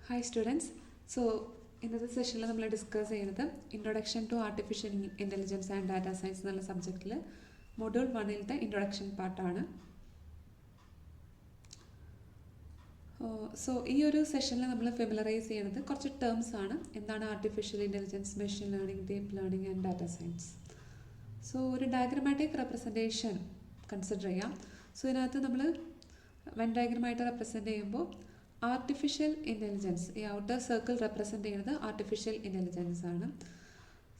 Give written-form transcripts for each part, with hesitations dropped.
Hi students. So ഇന്നത്തെ സെഷനിൽ നമ്മൾ ഡിസ്കസ് ചെയ്യുന്നത് introduction to artificial intelligence and data science എന്നുള്ള സബ്ജക്റ്റിൽ മൊഡ്യൂൾ 1-ത്തെ ഇൻട്രൊഡക്ഷൻ പാർട്ടാണ്. സോ ഈ ഒരു സെഷനിൽ നമ്മൾ ഫെമിലറൈസ് ചെയ്യുന്നത് കുറച്ച് ടേംസ് ആണ്. എന്താണ് artificial intelligence, machine learning, deep learning and data science. So ഒരു ഡയഗ്രമാറ്റിക് റെപ്രസെൻറ്റേഷൻ കൺസിഡർ ചെയ്യാം. സോ ഇതിനകത്ത് നമ്മൾ വെൻ ഡയഗ്രമായിട്ട് റെപ്രസെൻറ്റ് ചെയ്യുമ്പോൾ ആർട്ടിഫിഷ്യൽ ഇൻ്റലിജൻസ്, ഈ ഔട്ടർ സർക്കിൾ റെപ്രസെൻറ്റ് ചെയ്യുന്നത് ആർട്ടിഫിഷ്യൽ ഇൻ്റലിജൻസ് ആണ്.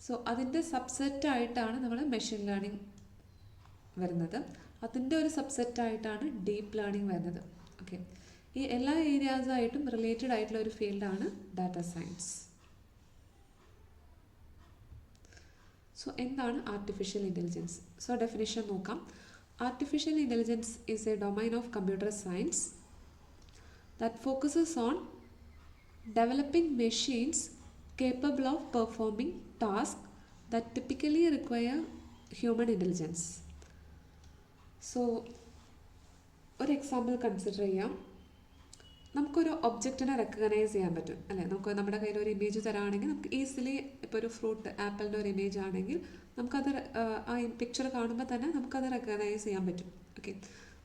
സോ അതിൻ്റെ സബ്സെറ്റായിട്ടാണ് നമ്മൾ മെഷീൻ ലേണിംഗ് വരുന്നത്. അതിൻ്റെ ഒരു സബ്സെറ്റായിട്ടാണ് ഡീപ്പ് ലേണിംഗ് വരുന്നത്. ഓക്കെ, ഈ എല്ലാ ഏരിയാസായിട്ടും റിലേറ്റഡ് ആയിട്ടുള്ള ഒരു ഫീൽഡാണ് ഡാറ്റാ സയൻസ്. സോ എന്താണ് ആർട്ടിഫിഷ്യൽ ഇൻ്റലിജൻസ്? സോ ഡെഫിനിഷൻ നോക്കാം. Artificial intelligence is A domain of computer science that focuses on developing machines capable of performing tasks that typically require human intelligence. So ഒരു example consider ചെയ്യാം. നമുക്കൊരു ഒബ്ജക്റ്റിനെ recognise ചെയ്യാൻ പറ്റും അല്ലേ? നമുക്ക് നമ്മുടെ കയ്യിൽ ഒരു ഇമേജ് തരാണെങ്കിൽ നമുക്ക് ഈസിലി, ഇപ്പോൾ ഒരു ഫ്രൂട്ട് ആപ്പിളിൻ്റെ ഒരു ഇമേജ് ആണെങ്കിൽ നമുക്കത് ആ പിക്ചർ കാണുമ്പോൾ തന്നെ നമുക്കത് റെക്കഗ്നൈസ് ചെയ്യാൻ പറ്റും. ഓക്കെ,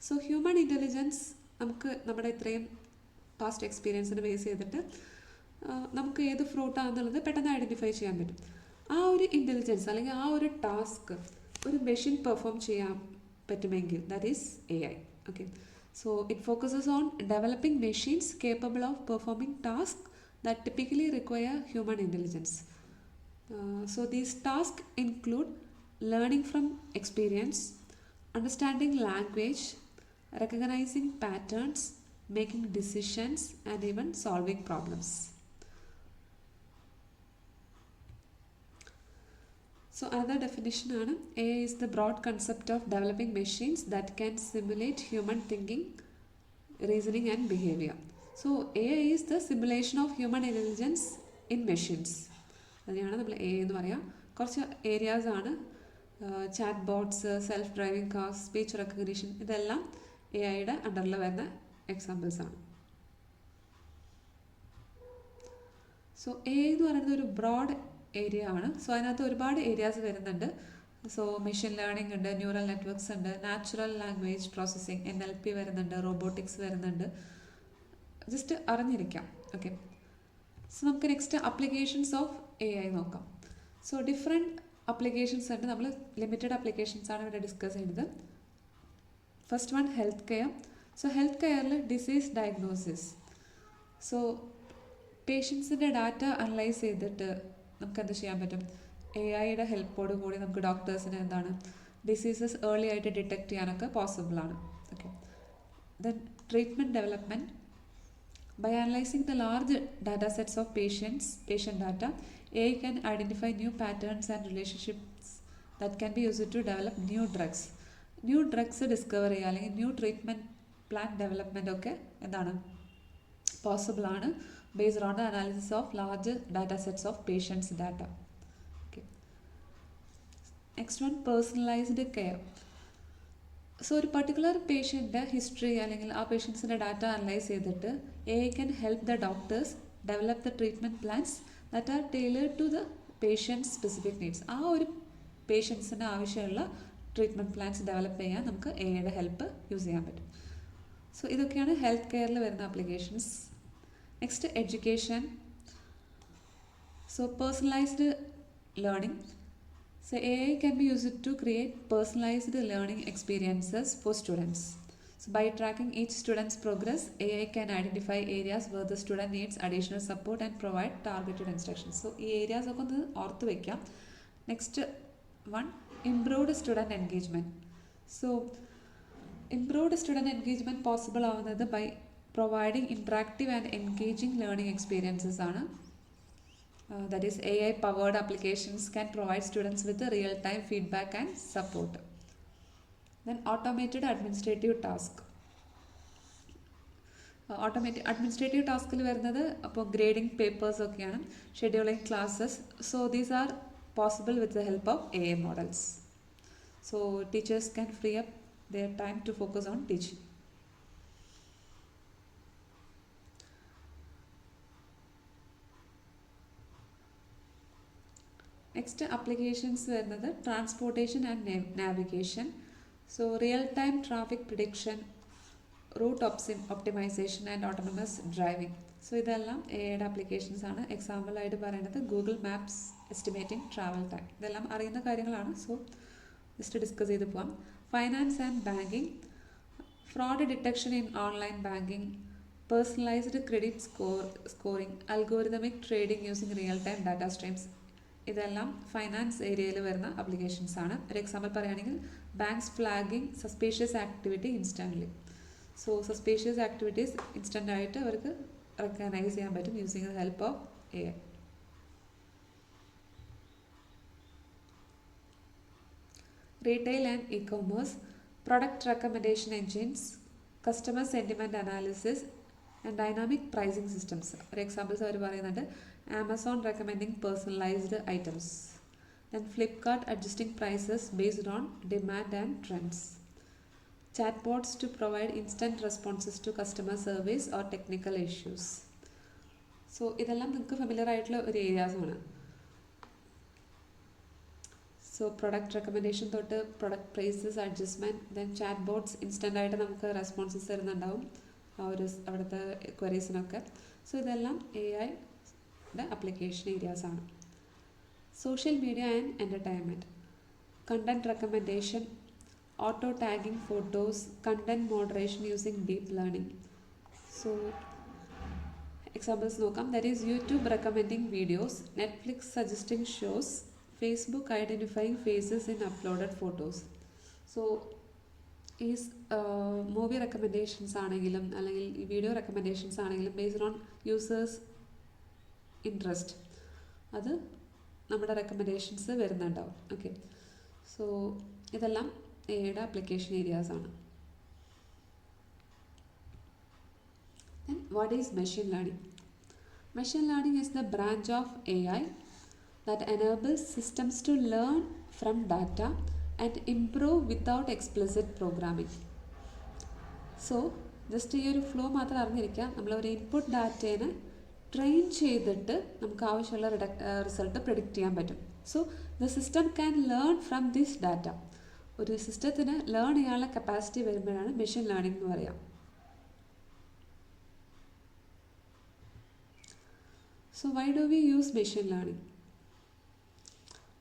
സോ ഹ്യൂമൻ ഇൻ്റലിജൻസ് നമുക്ക് നമ്മുടെ ഇത്രയും പാസ്റ്റ് എക്സ്പീരിയൻസിനെ ബേസ് ചെയ്തിട്ട് നമുക്ക് ഏത് ഫ്രൂട്ടാണെന്നുള്ളത് പെട്ടെന്ന് ഐഡൻറ്റിഫൈ ചെയ്യാൻ പറ്റും. ആ ഒരു ഇൻ്റലിജൻസ് അല്ലെങ്കിൽ ആ ഒരു ടാസ്ക് ഒരു മെഷീൻ പെർഫോം ചെയ്യാൻ പറ്റുമെങ്കിൽ that is AI. Okay, so it focuses on developing machines capable of performing task that typically require human intelligence. So these task include learning from experience, understanding language, recognizing patterns, making decisions, and even solving problems. So another definition ആണ് AI is the broad concept of developing machines that can simulate human thinking, reasoning and behavior. So AI is the simulation of human intelligence in machines. അതിനെയാണ് നമ്മൾ AI എന്ന് പറയാം. കുറച്ച് areas ആണ്, chat bots, self driving cars, speech recognition, ഇതെല്ലാം AIയുടെ അണ്ടറിൽ വരുന്ന എക്സാമ്പിൾസ് ആണ്. സോ AI എന്ന് പറയുന്നത് ഒരു ബ്രോഡ് ഏരിയ ആണ്. സോ അതിനകത്ത് ഒരുപാട് ഏരിയാസ് വരുന്നുണ്ട്. സോ മെഷീൻ ലേണിംഗ് ഉണ്ട്, ന്യൂറൽ നെറ്റ്വർക്ക്സ് ഉണ്ട്, നാച്ചുറൽ ലാംഗ്വേജ് പ്രോസസ്സിംഗ് NLP വരുന്നുണ്ട്, റോബോട്ടിക്സ് വരുന്നുണ്ട്. ജസ്റ്റ് അറിഞ്ഞിരിക്കാം. ഓക്കെ, സോ നമുക്ക് നെക്സ്റ്റ് അപ്ലിക്കേഷൻസ് ഓഫ് AI നോക്കാം. സോ ഡിഫറെൻറ്റ് അപ്ലിക്കേഷൻസ് ഉണ്ട്. നമ്മൾ ലിമിറ്റഡ് അപ്ലിക്കേഷൻസ് ആണ് ഇവിടെ ഡിസ്കസ് ചെയ്യുന്നത്. First one health care. So health കെയറിൽ ഡിസീസ് ഡയഗ്നോസിസ്. സോ പേഷ്യൻസിൻ്റെ ഡാറ്റ അനലൈസ് ചെയ്തിട്ട് നമുക്ക് എന്ത് ചെയ്യാൻ പറ്റും? AIയുടെ ഹെൽപ്പോട് കൂടി നമുക്ക് ഡോക്ടേഴ്സിന് എന്താണ് ഡിസീസസ് ഏർലി ആയിട്ട് ഡിറ്റക്ട് ചെയ്യാനൊക്കെ പോസിബിളാണ്. Okay, then treatment development. By analysing the large data sets of patient data, AI can identify new patterns and relationships that can be used to develop new drugs. New drugs discover ചെയ്യുക അല്ലെങ്കിൽ new treatment plan development ഒക്കെ എന്താണ് പോസിബിളാണ് based on the analysis of large data sets of patients data. Okay, next one personalised care. So ഒരു particular പേഷ്യൻ്റെ history അല്ലെങ്കിൽ ആ പേഷ്യൻസിൻ്റെ ഡാറ്റ അനലൈസ് ചെയ്തിട്ട് AI can help the doctors develop the treatment plans that are tailored to the patient's specific needs. ആ ഒരു പേഷ്യൻസിന് ആവശ്യമുള്ള ട്രീറ്റ്മെൻറ്റ് പ്ലാൻസ് ഡെവലപ്പ് ചെയ്യാൻ നമുക്ക് AIയുടെ ഹെൽപ്പ് യൂസ് ചെയ്യാൻ പറ്റും. സോ ഇതൊക്കെയാണ് ഹെൽത്ത് കെയറിൽ വരുന്ന applications. Next education. So personalised learning. So AI can be used to create personalized learning experiences for students. So by tracking each student's progress, AI can identify areas where the student needs additional support and provide targeted instructions. So ഈ areas ഒക്കെ ഒന്ന് ഓർത്ത് വയ്ക്കാം. Next one improved student engagement. So improved student engagement possible ആവുന്നത് by providing interactive and engaging learning experiences ആണ്. That is AI powered applications can provide students with a real time feedback and support. Then automated administrative task. Administrative ടാസ്കിൽ വരുന്നത് അപ്പോൾ grading papers ഒക്കെയാണ്, scheduling classes. So these are possible with the help of AI models. So teachers can free up their time to focus on teaching. Next applications വരുന്നത് transportation and navigation. So real time traffic prediction, route optimisation and autonomous driving. So ഇതെല്ലാം എയുടെ applications ആണ്. എക്സാമ്പിളായിട്ട് പറയുന്നത് Google Maps estimating travel time. ഇതെല്ലാം അറിയുന്ന കാര്യങ്ങളാണ്. So just discuss ചെയ്ത് പോവാം. Finance and banking, fraud detection in online banking, personalised credit scoring, algorithmic trading using real time data streams. ഇതെല്ലാം ഫൈനാൻസ് ഏരിയയിൽ വരുന്ന അപ്ലിക്കേഷൻസ് ആണ്. ഒരു എക്സാമ്പിൾ പറയുകയാണെങ്കിൽ banks flagging suspicious activity instantly. So suspicious activities instant ആയിട്ട് അവർക്ക് റെക്കഗ്നൈസ് ചെയ്യാൻ പറ്റും using the help of AI. Retail and e-commerce, product recommendation engines, customer sentiment analysis and dynamic pricing systems. ഒരു എക്സാമ്പിൾസ് അവർ പറയുന്നുണ്ട് Amazon recommending personalised items, then Flipkart adjusting prices based on demand and trends, chatbots to provide instant responses to customer service or technical issues. So ഇതെല്ലാം നിങ്ങൾക്ക് familiar ആയിട്ടുള്ള ഒരു ഏരിയാസാണ്. So product recommendation തൊട്ട് product prices adjustment, then chat bots instant ആയിട്ട് നമുക്ക് responses തരുന്നുണ്ടാവും ആ ഒരു അവിടുത്തെ ക്വയറീസിനൊക്കെ. സോ ഇതെല്ലാം AI-യുടെ ആപ്ലിക്കേഷൻ ഏരിയാസാണ്. Social media and entertainment, content recommendation, auto tagging photos, content moderation using deep learning. So examples നോക്കാം. That is YouTube recommending videos, Netflix suggesting shows, Facebook identifying faces in uploaded photos. So ഈ movie recommendations ആണെങ്കിലും അല്ലെങ്കിൽ ഈ video recommendations ആണെങ്കിലും based on users interest അത് നമ്മുടെ recommendations വരുന്നുണ്ടാവും. Okay, so ഇതെല്ലാം എയുടെ application ഏരിയാസാണ്. Then what is machine learning? Machine learning is the branch of AI that enables systems to learn from data and improve without explicit programming. So just ഈ ഒരു flow മാത്രം അറിഞ്ഞിരിക്കുക. നമ്മളൊരു input ഡാറ്റേനെ train ചെയ്തിട്ട് നമുക്ക് ആവശ്യമുള്ള റിസൾട്ട് പ്രെഡിക്റ്റ് ചെയ്യാൻ പറ്റും. So the system can learn from this data. ഒരു സിസ്റ്റത്തിന് ലേൺ ചെയ്യാനുള്ള കപ്പാസിറ്റി വരുമ്പോഴാണ് മെഷീൻ ലേണിംഗ് എന്ന് പറയാം. So why do we use machine learning?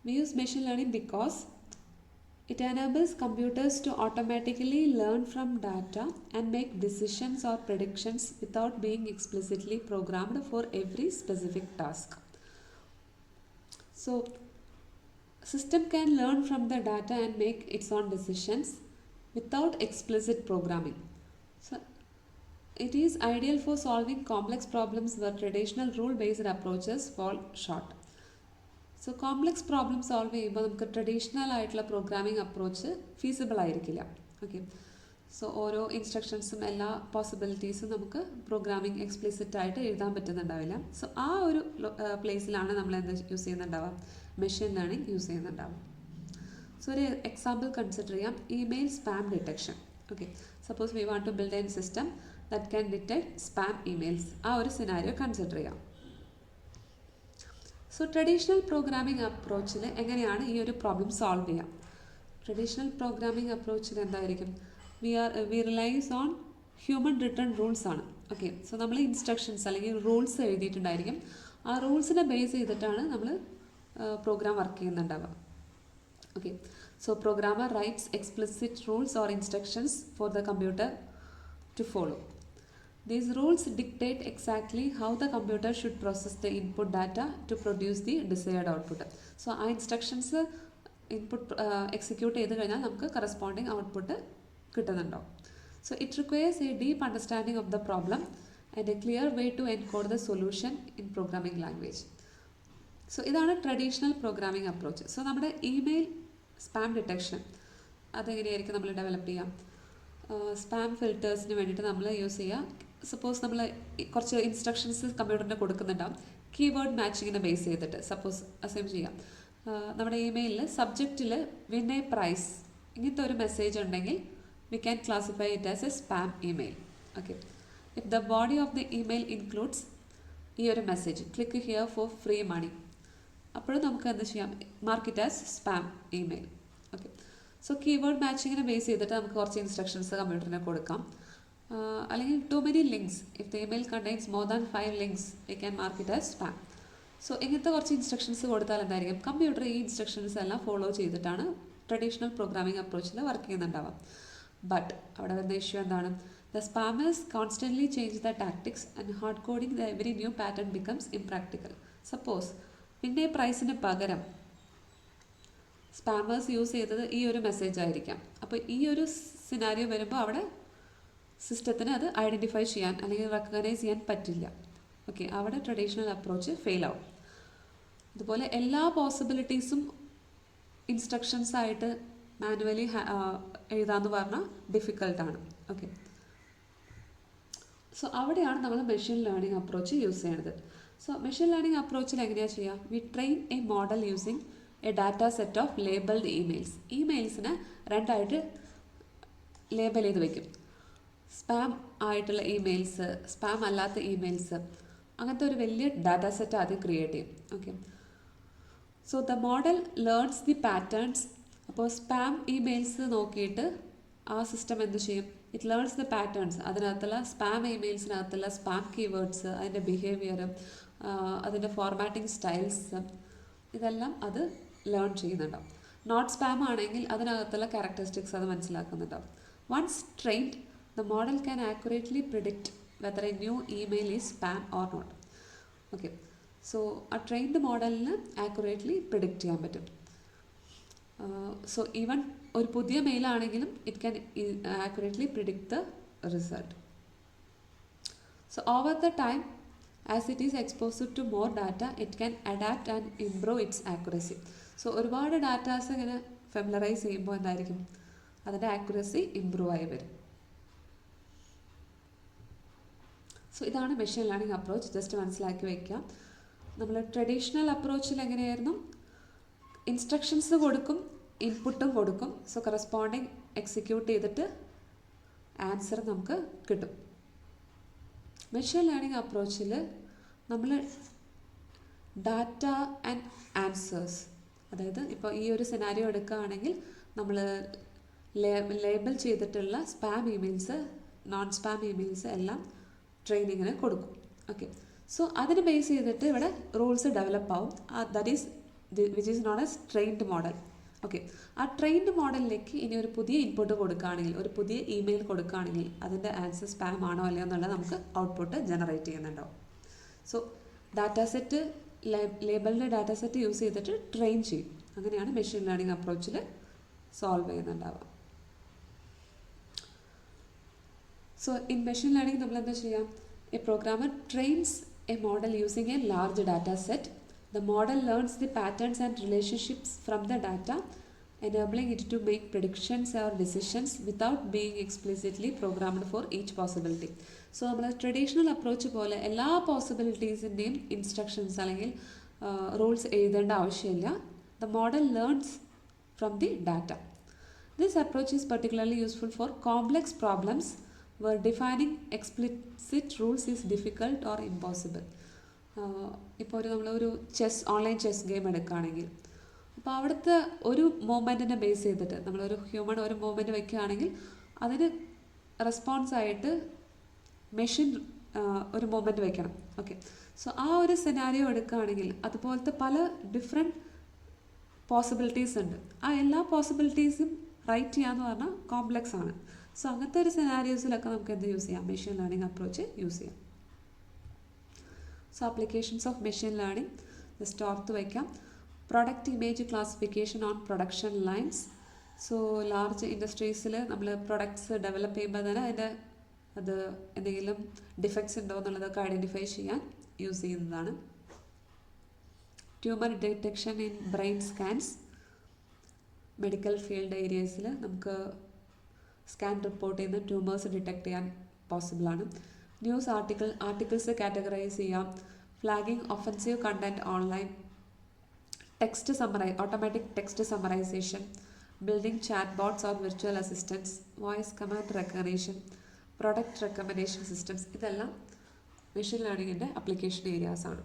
We use machine learning because it enables computers to automatically learn from data and make decisions or predictions without being explicitly programmed for every specific task. So system can learn from the data and make its own decisions without explicit programming. So it is ideal for solving complex problems where traditional rule-based approaches fall short. So complex problem solve ചെയ്യുമ്പോൾ നമുക്ക് traditional ആയിട്ടുള്ള programming approach feasible ആയിരിക്കില്ല. Okay, so ഓരോ ഇൻസ്ട്രക്ഷൻസും എല്ലാ പോസിബിലിറ്റീസും നമുക്ക് programming explicit ആയിട്ട് എഴുതാൻ പറ്റുന്നുണ്ടാവില്ല. So ആ ഒരു പ്ലേസിലാണ് നമ്മൾ എന്താ യൂസ് ചെയ്യുന്നുണ്ടാവുക, മെഷീൻ ലേണിംഗ് യൂസ് ചെയ്യുന്നുണ്ടാവും. സോ ഒരു എക്സാമ്പിൾ കൺസിഡർ ചെയ്യാം, email spam detection. Okay, suppose we want to build an system that can detect spam emails. ആ ഒരു സിനാരിയോ കൺസിഡർ ചെയ്യാം. സോ ട്രഡീഷണൽ പ്രോഗ്രാമിംഗ് അപ്രോച്ചിൽ എങ്ങനെയാണ് ഈ ഒരു പ്രോബ്ലം സോൾവ് ചെയ്യാം? ട്രഡീഷണൽ പ്രോഗ്രാമിംഗ് അപ്രോച്ചിൽ എന്തായിരിക്കും, we relies on human written rules ആണ്. ഓക്കെ, സോ നമ്മൾ ഇൻസ്ട്രക്ഷൻസ് അല്ലെങ്കിൽ റൂൾസ് എഴുതിയിട്ടുണ്ടായിരിക്കും. ആ റൂൾസിനെ ബേസ് ചെയ്തിട്ടാണ് നമ്മൾ പ്രോഗ്രാം വർക്ക് ചെയ്യുന്നുണ്ടാവുക. Okay, so programmer writes explicit rules or instructions for the computer to follow. These rules dictate exactly how the computer should process the input data to produce the desired output. So ആ instructions input execute ചെയ്ത് കഴിഞ്ഞാൽ നമുക്ക് corresponding output കിട്ടുന്നുണ്ടോ. So it requires a deep understanding of the problem and a clear way to encode the solution in programming language. So ഇതാണ് traditional programming approach. So നമ്മുടെ email spam detection അതെങ്ങനെയായിരിക്കും നമ്മൾ develop ചെയ്യാം? Spam ഫിൽറ്റേഴ്സിന് വേണ്ടിയിട്ട് നമ്മൾ use ചെയ്യുക. Suppose നമ്മൾ കുറച്ച് ഇൻസ്ട്രക്ഷൻസ് കമ്പ്യൂട്ടറിന് കൊടുക്കുന്നുണ്ടാവും, കീവേഡ് മാച്ചിങ്ങിനെ ബേസ് ചെയ്തിട്ട്. സപ്പോസ് അസൈം ചെയ്യാം, നമ്മുടെ ഇമെയിലിൽ സബ്ജക്റ്റിൽ വിൻ എ പ്രൈസ് ഇങ്ങനത്തെ ഒരു മെസ്സേജ് ഉണ്ടെങ്കിൽ we can classify it as a spam email. Okay, if the body of the email includes ഈ ഒരു message click here for free money, അപ്പോഴും നമുക്ക് എന്ത് ചെയ്യാം, mark it as spam email. Okay, so keyword മാച്ചിങ്ങിനെ base ചെയ്തിട്ട് നമുക്ക് കുറച്ച് ഇൻസ്ട്രക്ഷൻസ് കമ്പ്യൂട്ടറിനെ കൊടുക്കാം. അല്ലെങ്കിൽ to many links, if the email contains more than 5 links we can mark it as spam. So ഇങ്ങനത്തെ കുറച്ച് ഇൻസ്ട്രക്ഷൻസ് കൊടുത്താൽ എന്തായിരിക്കും, കമ്പ്യൂട്ടർ ഈ ഇൻസ്ട്രക്ഷൻസ് എല്ലാം ഫോളോ ചെയ്തിട്ടാണ് ട്രഡീഷണൽ പ്രോഗ്രാമിംഗ് അപ്രോച്ചിൽ വർക്ക് ചെയ്യുന്നുണ്ടാവാം. ബട്ട് അവിടെ വരുന്ന ഇഷ്യൂ എന്താണ്, the spammers constantly change the tactics and hard coding the every new pattern becomes impractical. Suppose പിന്നെ പ്രൈസിന് പകരം സ്പാമേഴ്സ് യൂസ് ചെയ്തത് ഈ ഒരു മെസ്സേജ് ആയിരിക്കാം. അപ്പോൾ ഈ ഒരു സിനാരിയോ വരുമ്പോൾ അവിടെ സിസ്റ്റത്തിന് അത് ഐഡൻറ്റിഫൈ ചെയ്യാൻ അല്ലെങ്കിൽ റെക്കഗ്നൈസ് ചെയ്യാൻ പറ്റില്ല. ഓക്കെ, അവിടെ ട്രഡീഷണൽ അപ്രോച്ച് ഫെയിൽ ആവും. അതുപോലെ എല്ലാ പോസിബിലിറ്റീസും ഇൻസ്ട്രക്ഷൻസ് ആയിട്ട് മാനുവലി എഴുതാമെന്ന് പറഞ്ഞാൽ ഡിഫിക്കൽട്ടാണ്. ഓക്കെ, സോ അവിടെയാണ് നമ്മൾ മെഷീൻ ലേണിംഗ് അപ്രോച്ച് യൂസ് ചെയ്യേണ്ടത്. സോ മെഷീൻ ലേണിംഗ് അപ്രോച്ചിൽ എങ്ങനെയാണ് ചെയ്യുക, we train a model using a data set of labelled emails. ഇമെയിൽസിനെ രണ്ടായിട്ട് ലേബൽ ചെയ്ത് വയ്ക്കും. സ്പാം ആയിട്ടുള്ള ഇമെയിൽസ്, സ്പാം അല്ലാത്ത ഇമെയിൽസ്, അങ്ങനത്തെ ഒരു വലിയ ഡാറ്റ സെറ്റ് ആദ്യം ക്രിയേറ്റ് ചെയ്യും. Okay, so the model learns the patterns. അപ്പോൾ സ്പാം ഇമെയിൽസ് നോക്കിയിട്ട് ആ സിസ്റ്റം എന്ത് ചെയ്യും, ഇറ്റ് ലേൺസ് ദ പാറ്റേൺസ്. അതിനകത്തുള്ള സ്പാം ഇമെയിൽസിനകത്തുള്ള സ്പാം കീവേഡ്സ്, അതിൻ്റെ ബിഹേവിയർ, അതിൻ്റെ ഫോർമാറ്റിംഗ് സ്റ്റൈൽസ്, ഇതെല്ലാം അത് ലേൺ ചെയ്യുന്നുണ്ടാവും. നോട്ട് സ്പാം ആണെങ്കിൽ അതിനകത്തുള്ള ക്യാരക്ടറിസ്റ്റിക്സ് അത് മനസ്സിലാക്കുന്നുണ്ടാവും. Once trained, the model can accurately predict whether a new email is spam or not. Okay, so a trained മോഡലിന് ആക്യുറേറ്റ്ലി പ്രിഡിക്റ്റ് ചെയ്യാൻ പറ്റും. സോ ഈവൻ ഒരു പുതിയ മെയിലാണെങ്കിലും it can accurately predict the result. So over the time as it is exposed to more data it can adapt and improve its accuracy. So ഒരുപാട് datas ഇങ്ങനെ familiarise ചെയ്യുമ്പോൾ എന്തായിരിക്കും, അതിൻ്റെ ആക്യുറസി ഇംപ്രൂവ് ആയി വരും. സോ ഇതാണ് മെഷീൻ ലേണിംഗ് അപ്രോച്ച്. ജസ്റ്റ് മനസ്സിലാക്കി വയ്ക്കുക. നമ്മൾ ട്രഡീഷണൽ അപ്രോച്ചിൽ എങ്ങനെയായിരുന്നു, ഇൻസ്ട്രക്ഷൻസ് കൊടുക്കും, ഇൻപുട്ടും കൊടുക്കും. സോ കറസ്പോണ്ടിങ് എക്സിക്യൂട്ട് ചെയ്തിട്ട് ആൻസർ നമുക്ക് കിട്ടും. മെഷീൻ ലേണിംഗ് അപ്രോച്ചിൽ നമ്മൾ ഡാറ്റ ആൻഡ് ആൻസേഴ്സ്, അതായത് ഇപ്പോൾ ഈ ഒരു സിനാരിയോ എടുക്കുകയാണെങ്കിൽ നമ്മൾ ലേബൽ ചെയ്തിട്ടുള്ള spam emails, non spam emails എല്ലാം ട്രെയിനിങ്ങിന് കൊടുക്കും. ഓക്കെ, സോ അതിന് ബേസ് ചെയ്തിട്ട് ഇവിടെ റൂൾസ് ഡെവലപ്പ് ആവും. That is which is known as trained model. Okay, ആ ട്രെയിൻഡ് മോഡലിലേക്ക് ഇനി ഒരു പുതിയ ഇൻപുട്ട് കൊടുക്കുകയാണെങ്കിൽ, ഒരു പുതിയ ഇമെയിൽ കൊടുക്കുകയാണെങ്കിൽ അതിൻ്റെ ആൻസർ സ്പാം ആണോ അല്ലയോ എന്നുള്ളത് നമുക്ക് ഔട്ട്പുട്ട് ജനറേറ്റ് ചെയ്യുന്നുണ്ടാവും. സോ ഡാറ്റ സെറ്റ്, ലേബലിൻ്റെ ഡാറ്റ സെറ്റ് യൂസ് ചെയ്തിട്ട് ട്രെയിൻ ചെയ്യും. അങ്ങനെയാണ് മെഷീൻ ലേണിംഗ് അപ്രോച്ചിൽ സോൾവ് ചെയ്യുന്നുണ്ടാവുക. സോ ഇൻ മെഷീൻ ലേണിംഗ് നമ്മൾ എന്താ ചെയ്യാം, a programmer trains a model using a large data set. The model learns the patterns and relationships from the data, enabling it to make predictions or decisions without being explicitly programmed for each possibility. So നമ്മൾ traditional approach പോലെ എല്ലാ പോസിബിലിറ്റീസിൻ്റെയും instructions അല്ലെങ്കിൽ rules എഴുതേണ്ട ആവശ്യമില്ല. The model learns from the data. This approach is particularly useful for complex problems where defining explicit rules is difficult or impossible. ഇപ്പോൾ നമ്മളൊരു online chess game എടുക്കുകയാണെങ്കിൽ, അപ്പോൾ അവിടുത്തെ ഒരു മൂവ്മെൻറ്റിനെ ബേസ് ചെയ്തിട്ട് നമ്മളൊരു ഹ്യൂമൺ ഒരു മൂവ്മെൻറ്റ് വയ്ക്കുകയാണെങ്കിൽ അതിന് റെസ്പോൺസായിട്ട് മെഷീൻ ഒരു മൂവ്മെൻറ്റ് വയ്ക്കണം. ഓക്കെ, സോ ആ ഒരു സിനാരിയോ എടുക്കുകയാണെങ്കിൽ അതുപോലത്തെ പല ഡിഫറെൻറ്റ് പോസിബിലിറ്റീസ് ഉണ്ട്. ആ എല്ലാ പോസിബിലിറ്റീസും റൈറ്റ് ചെയ്യാന്ന് പറഞ്ഞാൽ കോംപ്ലെക്സ് ആണ്. സോ അങ്ങനത്തെ ഒരു സിനാരിയോസിലൊക്കെ നമുക്ക് എന്ത് യൂസ് ചെയ്യാം, മെഷീൻ ലേണിംഗ് അപ്രോച്ച് യൂസ് ചെയ്യാം. So applications of machine learning just ഓർത്ത് വയ്ക്കാം. Product image classification on production lines. So large ഇൻഡസ്ട്രീസിൽ നമ്മൾ പ്രൊഡക്ട്സ് ഡെവലപ്പ് ചെയ്യുമ്പോൾ തന്നെ അത് എന്തെങ്കിലും ഡിഫക്ട്സ് ഉണ്ടോ എന്നുള്ളതൊക്കെ ഐഡൻറ്റിഫൈ ചെയ്യാൻ യൂസ് ചെയ്യുന്നതാണ്. Tumour detection in brain scans. Medical field ഏരിയസിൽ നമുക്ക് സ്കാൻ റിപ്പോർട്ട് ചെയ്യുന്ന ട്യൂമേഴ്സ് ഡിറ്റക്ട് ചെയ്യാൻ പോസിബിളാണ്. ന്യൂസ് ആർട്ടിക്കിൾസ് കാറ്റഗറൈസ് ചെയ്യാം. Flagging offensive content online. Automatic text summarisation. Building chat bots or virtual assistants. Voice command recognition. Product recommendation systems. ഇതെല്ലാം machine ലേണിങ്ങിൻ്റെ application ഏരിയാസാണ്.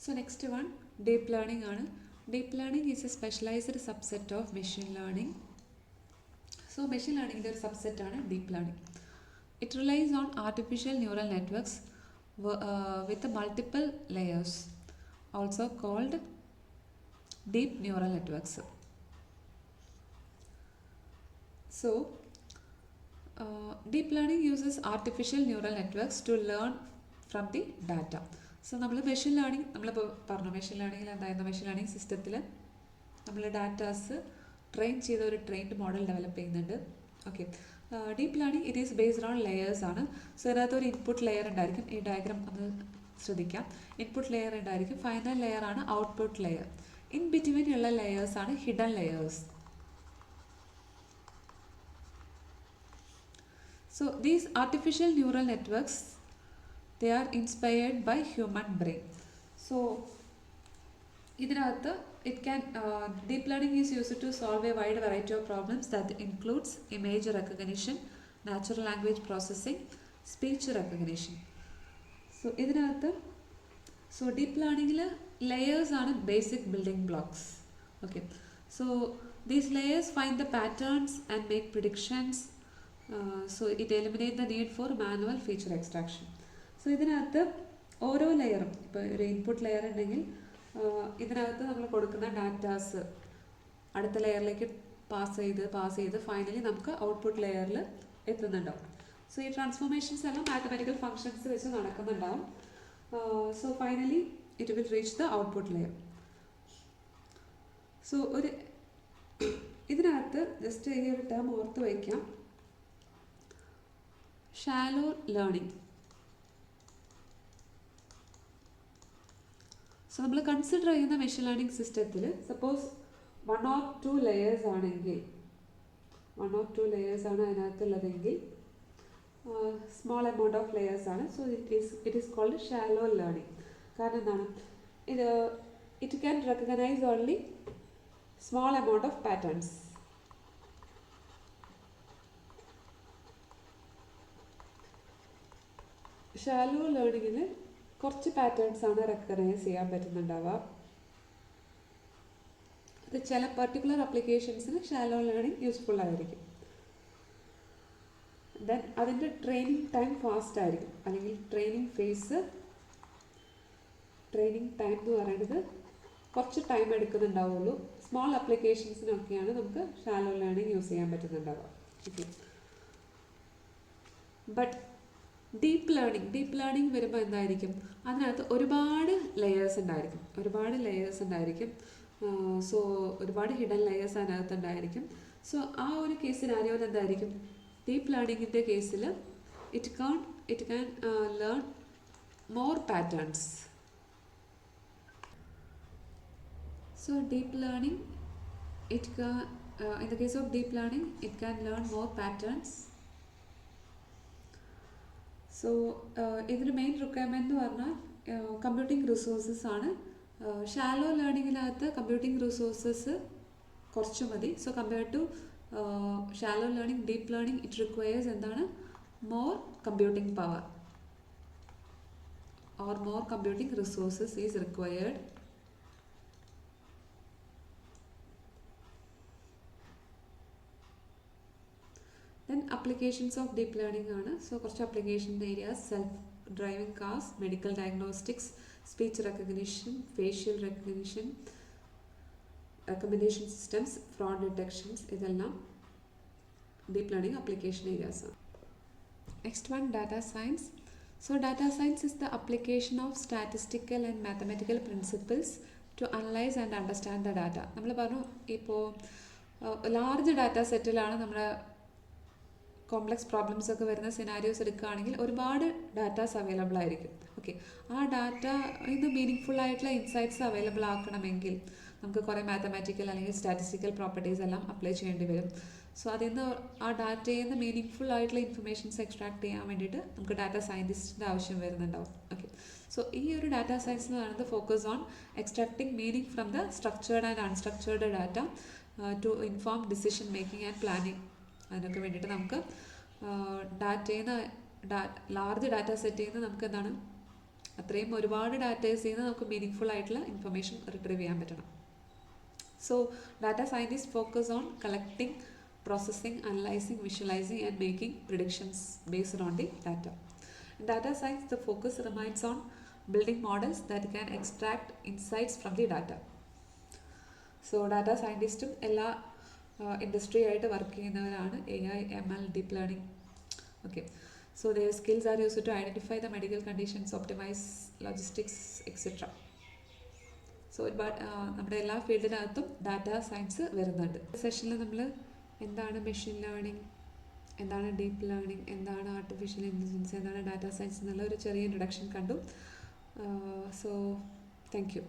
So next one deep learning ആണ്. Deep learning is a specialised subset of machine learning. So machine ലേണിംഗിൻ്റെ ഒരു സബ്സെറ്റാണ് deep learning. It റിലൈസ് on artificial neural networks with multiple layers, also called deep neural networks. So deep learning uses artificial neural networks to learn from the data. So നമ്മൾ machine learning നമ്മളിപ്പോൾ പറഞ്ഞു, machine ലേണിംഗിൽ എന്തായിരുന്നു, machine learning സിസ്റ്റത്തിൽ നമ്മൾ datas train ചെയ്ത ഒരു trained model develop ചെയ്യുന്നുണ്ട്. Okay, deep learning it is based on layers ആണ്. സോ ഇതിനകത്ത് ഒരു ഇൻപുട്ട് ലെയർ ഉണ്ടായിരിക്കും. ഈ ഡയഗ്രാം ഒന്ന് ശ്രദ്ധിക്കാം. ഇൻപുട്ട് ലെയർ ഉണ്ടായിരിക്കും, ഫൈനൽ ലെയർ ആണ് ഔട്ട്പുട്ട് ലെയർ. ഇൻ ബിറ്റ്വീൻ ഉള്ള ലെയേഴ്സ് ആണ് hidden layers. So these artificial neural networks they are inspired by human brain. So ഇതിനകത്ത് it can deep learning is used to solve a wide variety of problems that includes image recognition, natural language processing, speech recognition. So ഇതിനകത്ത് deep learning layers ആണ് basic building blocks. Okay, so these layers find the patterns and make predictions. So it eliminates the need for manual feature extraction. So ഇതിനകത്ത് ഓരോ ലെയറും, ഇപ്പോൾ ഒരു input layer ഉണ്ടെങ്കിൽ ഇതിനകത്ത് നമ്മൾ കൊടുക്കുന്ന ഡാറ്റാസ് അടുത്ത ലെയറിലേക്ക് പാസ് ചെയ്ത് ഫൈനലി നമുക്ക് ഔട്ട്പുട്ട് ലെയറിൽ എത്തുന്നുണ്ടാവും. സോ ഈ ട്രാൻസ്ഫോർമേഷൻസ് എല്ലാം മാത്തമാറ്റിക്കൽ ഫങ്ഷൻസ് വെച്ച് നടക്കുന്നുണ്ടാവും. So finally it will reach the output layer. So ഒരു ഇതിനകത്ത് ജസ്റ്റ് ഈ ഒരു ടേം ഓർത്ത് വയ്ക്കാം, ഷാലോ ലേണിംഗ്. സോ നമ്മൾ കൺസിഡർ ചെയ്യുന്ന മെഷീൻ ലേണിംഗ് സിസ്റ്റത്തിൽ സപ്പോസ് 1 or 2 ലെയേഴ്സ് ആണെങ്കിൽ, 1 or 2 ലെയേഴ്സ് ആണ് അതിനകത്തുള്ളതെങ്കിൽ സ്മോൾ എമൗണ്ട് ഓഫ് ലെയേഴ്സ് ആണ്. So it is called shallow learning. കാരണം എന്താണ്, it can recognise only small amount of patterns. Shallow ലേണിങ്ങിൽ കുറച്ച് പാറ്റേൺസ് ആണ് റെക്കഗ്നൈസ് ചെയ്യാൻ പറ്റുന്നുണ്ടാവുക. അത് ചില പെർട്ടിക്കുലർ ആപ്ലിക്കേഷൻസിന് ഷാലോ ലേണിംഗ് യൂസ്ഫുൾ ആയിരിക്കും. ദെൻ അതിൻ്റെ ട്രെയിനിങ് ടൈം ഫാസ്റ്റ് ആയിരിക്കും, അല്ലെങ്കിൽ ട്രെയിനിങ് ടൈം എന്ന് പറയുന്നത് കുറച്ച് ടൈം എടുക്കുന്നുണ്ടാവുള്ളൂ. സ്മോൾ ആപ്ലിക്കേഷൻസിനൊക്കെയാണ് നമുക്ക് ഷാലോ ലേണിംഗ് യൂസ് ചെയ്യാൻ പറ്റുന്നുണ്ടാവുക. ഓക്കെ, ബട്ട് ഡീപ്പ് ലേണിംഗ് വരുമ്പോൾ എന്തായിരിക്കും, അതിനകത്ത് ഒരുപാട് ലെയേഴ്സ് ഉണ്ടായിരിക്കും. സോ ഒരുപാട് ഹിഡൻ ലെയേഴ്സ് അതിനകത്ത് ഉണ്ടായിരിക്കും. സോ ആ ഒരു സിനാരിയോയിൽ എന്തായിരിക്കും, ഡീപ്പ് ലേണിങ്ങിൻ്റെ കേസിൽ it can learn more patterns. So deep learning in the case of deep learning it can learn more patterns. So ഇതിന് മെയിൻ റിക്വയർമെൻറ്റ് എന്ന് പറഞ്ഞാൽ കമ്പ്യൂട്ടിംഗ് റിസോഴ്സസ് ആണ്. ഷാലോ ലേണിങ്ങിനകത്ത് കമ്പ്യൂട്ടിംഗ് റിസോഴ്സസ് കുറച്ച് മതി. So compared to shallow learning, deep learning it requires എന്താണ്, more computing power or more computing resources is required. Then applications of deep learning ആണ്. So കുറച്ച് application areas, self driving cars, medical diagnostics, speech recognition, facial recognition, recommendation systems, fraud detections, ഇതെല്ലാം deep learning application areas ആണ്. Next one data science. So data science is the application of statistical and mathematical principles to analyse and understand the data. നമ്മൾ പറഞ്ഞു, ഇപ്പോൾ large data സെറ്റിലാണ് നമ്മുടെ complex problems ഒക്കെ വരുന്ന scenarios എടുക്കുകയാണെങ്കിൽ ഒരുപാട് ഡാറ്റാസ് അവൈലബിൾ ആയിരിക്കും. ഓക്കെ, ആ ഡാറ്റ ഇന്ന് മീനിങ് ഫുൾ ആയിട്ടുള്ള ഇൻസൈറ്റ്സ് അവൈലബിൾ ആക്കണമെങ്കിൽ നമുക്ക് കുറേ മാത്തമാറ്റിക്കൽ അല്ലെങ്കിൽ സ്റ്റാറ്റിസ്റ്റിക്കൽ പ്രോപ്പർട്ടീസ് എല്ലാം അപ്ലൈ ചെയ്യേണ്ടി വരും. സോ അതിൽ നിന്ന് ആ ഡാറ്റയിൽ നിന്ന് മീനിങ് ഫുൾ ആയിട്ടുള്ള ഇൻഫർമേഷൻസ് എക്സ്ട്രാക്ട് ചെയ്യാൻ വേണ്ടിയിട്ട് നമുക്ക് ഡാറ്റാ സയൻറ്റിസ്റ്റിൻ്റെ ആവശ്യം വരുന്നുണ്ടാവും. ഓക്കെ, സോ ഈ ഒരു ഡാറ്റാ സയൻസ് എന്ന് പറയുന്നത് focus on extracting meaning from the structured and unstructured data to inform decision making and planning. അതിനൊക്കെ വേണ്ടിയിട്ട് നമുക്ക് ലാർജ് ഡാറ്റ സെറ്റിൽ നിന്ന് നമുക്ക് എന്താണ് അത്രയും ഒരുപാട് ഡാറ്റേഴ്സിൽ നിന്ന് നമുക്ക് മീനിങ് ഫുൾ ആയിട്ടുള്ള ഇൻഫർമേഷൻ റിട്രീവ് ചെയ്യാൻ പറ്റണം. So, data scientists focus on collecting, processing, analyzing, visualizing, and making predictions based on the data. In data science, the focus remains on building models that can extract insights from the data. So, data scientists എല്ലാ industry ആയിട്ട് work ചെയ്യുന്നവരാണ് AI, ML, deep learning. Okay. So, their skills are used to identify the medical conditions, optimize logistics, etc. So ഒരുപാട് നമ്മുടെ എല്ലാ ഫീൽഡിനകത്തും data science വരുന്നുണ്ട്. സെഷനിൽ നമ്മൾ എന്താണ് മെഷീൻ ലേണിംഗ്, എന്താണ് ഡീപ്പ് ലേണിംഗ്, എന്താണ് ആർട്ടിഫിഷ്യൽ ഇൻ്റലിജൻസ്, എന്താണ് ഡാറ്റ സയൻസ് എന്നുള്ള ഒരു ചെറിയ ഇൻട്രൊഡക്ഷൻ കണ്ടു. So thank you.